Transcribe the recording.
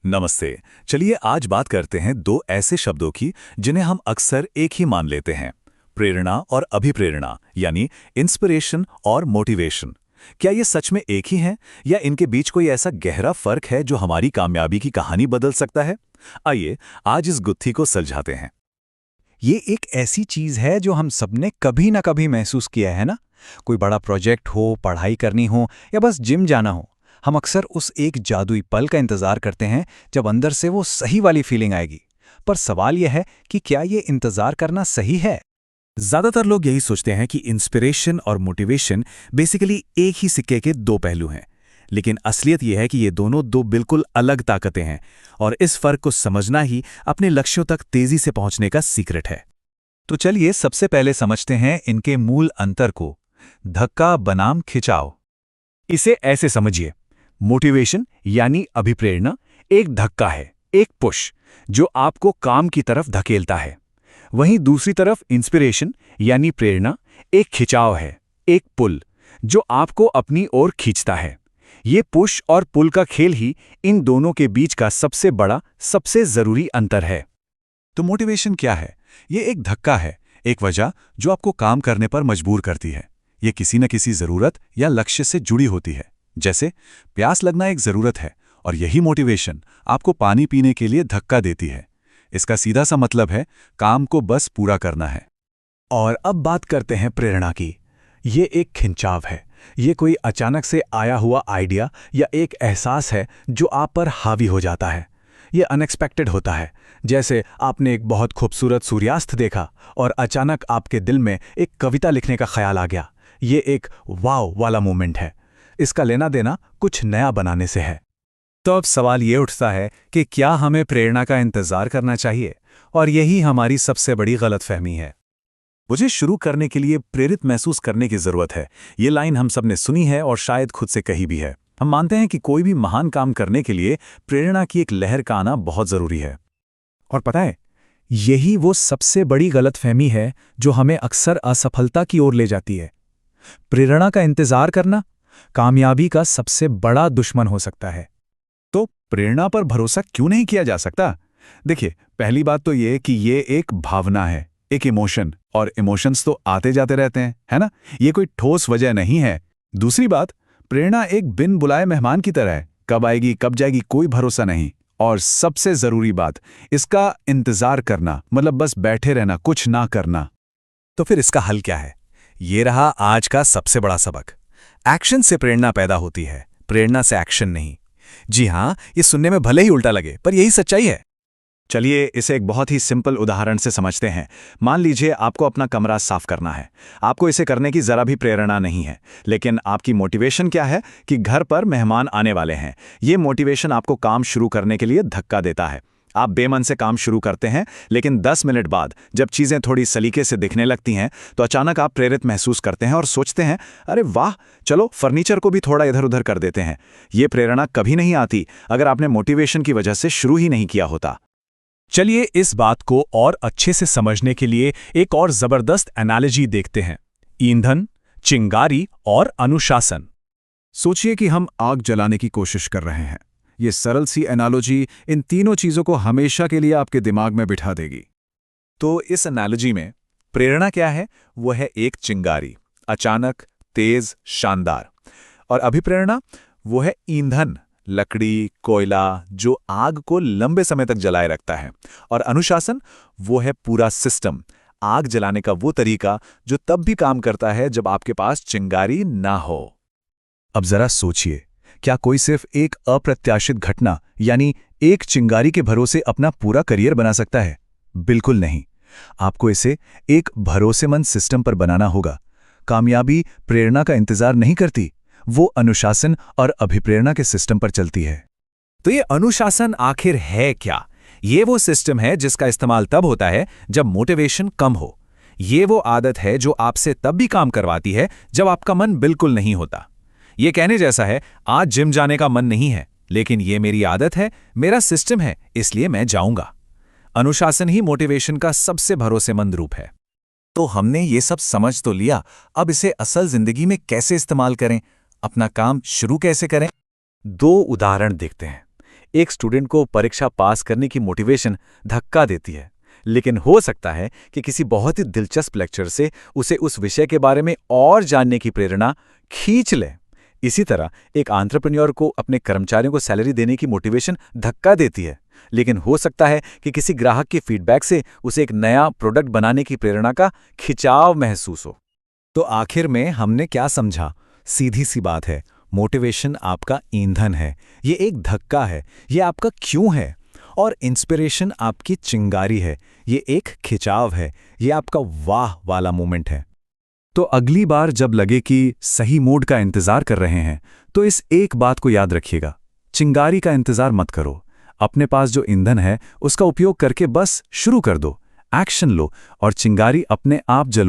नमस्ते। चलिए आज बात करते हैं दो ऐसे शब्दों की जिन्हें हम अक्सर एक ही मान लेते हैं। प्रेरणा और अभिप्रेरणा, यानी इंस्पिरेशन और मोटिवेशन। क्या ये सच में एक ही हैं या इनके बीच कोई ऐसा गहरा फर्क है जो हमारी कामयाबी की कहानी बदल सकता है? आइए आज इस गुत्थी को सुलझाते हैं। ये एक ऐसी चीज है जो हम सबने कभी ना कभी महसूस किया है ना। कोई बड़ा प्रोजेक्ट हो, पढ़ाई करनी हो या बस जिम जाना हो, हम अक्सर उस एक जादुई पल का इंतजार करते हैं जब अंदर से वो सही वाली फीलिंग आएगी। पर सवाल यह है कि क्या ये इंतजार करना सही है? ज्यादातर लोग यही सोचते हैं कि इंस्पिरेशन और मोटिवेशन बेसिकली एक ही सिक्के के दो पहलू हैं। लेकिन असलियत यह है कि ये दोनों दो बिल्कुल अलग ताकतें हैं, और इस फर्क को समझना ही अपने लक्ष्यों तक तेजी से पहुंचने का सीक्रेट है। तो चलिए सबसे पहले समझते हैं इनके मूल अंतर को। धक्का बनाम खिंचाव। इसे ऐसे समझिए, मोटिवेशन यानी अभिप्रेरणा एक धक्का है, एक पुश जो आपको काम की तरफ धकेलता है। वहीं दूसरी तरफ इंस्पिरेशन यानी प्रेरणा एक खिंचाव है, एक पुल जो आपको अपनी ओर खींचता है। ये पुश और पुल का खेल ही इन दोनों के बीच का सबसे बड़ा, सबसे जरूरी अंतर है। तो मोटिवेशन क्या है? ये एक धक्का है, एक वजह जो आपको काम करने पर मजबूर करती है। ये किसी न किसी जरूरत या लक्ष्य से जुड़ी होती है। जैसे प्यास लगना एक जरूरत है और यही मोटिवेशन आपको पानी पीने के लिए धक्का देती है। इसका सीधा सा मतलब है काम को बस पूरा करना है। और अब बात करते हैं प्रेरणा की। ये एक खिंचाव है। ये कोई अचानक से आया हुआ आइडिया या एक एहसास है जो आप पर हावी हो जाता है। ये अनएक्सपेक्टेड होता है, जैसे आपने एक बहुत खूबसूरत सूर्यास्त देखा और अचानक आपके दिल में एक कविता लिखने का ख्याल आ गया। ये एक वाव वाला मोमेंट है। इसका लेना देना कुछ नया बनाने से है। तो अब सवाल ये उठता है कि क्या हमें प्रेरणा का इंतजार करना चाहिए? और यही हमारी सबसे बड़ी गलतफहमी है। मुझे शुरू करने के लिए प्रेरित महसूस करने की जरूरत है। ये लाइन हम सबने सुनी है और शायद खुद से कही भी है। हम मानते हैं कि कोई भी महान काम करने के लिए प्रेरणा की एक लहर का आना बहुत जरूरी है। और पता है, यही वो सबसे बड़ी गलतफहमी है जो हमें अक्सर असफलता की ओर ले जाती है। प्रेरणा का इंतजार करना कामयाबी का सबसे बड़ा दुश्मन हो सकता है। तो प्रेरणा पर भरोसा क्यों नहीं किया जा सकता? देखिए, पहली बात तो ये कि ये एक भावना है, एक इमोशन, और इमोशंस तो आते जाते रहते हैं, है ना? ये कोई ठोस वजह नहीं है। दूसरी बात, प्रेरणा एक बिन बुलाए मेहमान की तरह है। कब आएगी, कब जाएगी, कोई भरोसा नहीं। और सबसे जरूरी बात, इसका इंतजार करना मतलब बस बैठे रहना, कुछ ना करना। तो फिर इसका हल क्या है? ये रहा आज का सबसे बड़ा सबक। एक्शन से प्रेरणा पैदा होती है, प्रेरणा से एक्शन नहीं। जी हां, ये सुनने में भले ही उल्टा लगे, पर यही सच्चाई है। चलिए इसे एक बहुत ही सिंपल उदाहरण से समझते हैं। मान लीजिए आपको अपना कमरा साफ करना है। आपको इसे करने की जरा भी प्रेरणा नहीं है, लेकिन आपकी मोटिवेशन क्या है कि घर पर मेहमान आने वाले हैं। ये मोटिवेशन आपको काम शुरू करने के लिए धक्का देता है। आप बेमन से काम शुरू करते हैं, लेकिन 10 मिनट बाद जब चीजें थोड़ी सलीके से दिखने लगती हैं तो अचानक आप प्रेरित महसूस करते हैं और सोचते हैं, अरे वाह, चलो फर्नीचर को भी थोड़ा इधर उधर कर देते हैं। ये प्रेरणा कभी नहीं आती अगर आपने मोटिवेशन की वजह से शुरू ही नहीं किया होता। चलिए इस बात को और अच्छे से समझने के लिए एक और जबरदस्त एनालॉजी देखते हैं। ईंधन, चिंगारी और अनुशासन। सोचिए कि हम आग जलाने की कोशिश कर रहे हैं। ये सरल सी एनालॉजी इन तीनों चीजों को हमेशा के लिए आपके दिमाग में बिठा देगी। तो इस एनालॉजी में प्रेरणा क्या है? वो है एक चिंगारी, अचानक, तेज, शानदार। और अभिप्रेरणा वो है ईंधन, लकड़ी, कोयला, जो आग को लंबे समय तक जलाए रखता है। और अनुशासन वो है पूरा सिस्टम, आग जलाने का वो तरीका जो तब भी काम करता है जब आपके पास चिंगारी ना हो। अब जरा सोचिए, क्या कोई सिर्फ एक अप्रत्याशित घटना यानी एक चिंगारी के भरोसे अपना पूरा करियर बना सकता है? बिल्कुल नहीं। आपको इसे एक भरोसेमंद सिस्टम पर बनाना होगा। कामयाबी प्रेरणा का इंतजार नहीं करती, वो अनुशासन और अभिप्रेरणा के सिस्टम पर चलती है। तो ये अनुशासन आखिर है क्या? ये वो सिस्टम है जिसका इस्तेमाल तब होता है जब मोटिवेशन कम हो। ये वो आदत है जो आपसे तब भी काम करवाती है जब आपका मन बिल्कुल नहीं होता। ये कहने जैसा है, आज जिम जाने का मन नहीं है, लेकिन ये मेरी आदत है, मेरा सिस्टम है, इसलिए मैं जाऊंगा। अनुशासन ही मोटिवेशन का सबसे भरोसेमंद रूप है। तो हमने ये सब समझ तो लिया, अब इसे असल जिंदगी में कैसे इस्तेमाल करें, अपना काम शुरू कैसे करें? 2 उदाहरण देखते हैं। एक स्टूडेंट को परीक्षा पास करने की मोटिवेशन धक्का देती है, लेकिन हो सकता है कि किसी बहुत ही दिलचस्प लेक्चर से उसे उस विषय के बारे में और जानने की प्रेरणा खींच ले। इसी तरह एक एंटरप्रेन्योर को अपने कर्मचारियों को सैलरी देने की मोटिवेशन धक्का देती है, लेकिन हो सकता है कि किसी ग्राहक के फीडबैक से उसे एक नया प्रोडक्ट बनाने की प्रेरणा का खिंचाव महसूस हो। तो आखिर में हमने क्या समझा? सीधी सी बात है, मोटिवेशन आपका ईंधन है, ये एक धक्का है, ये आपका क्यों है। और इंस्पिरेशन आपकी चिंगारी है, ये एक खिंचाव है, ये आपका वाह वाला मोमेंट है। तो अगली बार जब लगे कि सही मूड का इंतजार कर रहे हैं, तो इस एक बात को याद रखिएगा, चिंगारी का इंतजार मत करो। अपने पास जो ईंधन है उसका उपयोग करके बस शुरू कर दो, एक्शन लो और चिंगारी अपने आप जल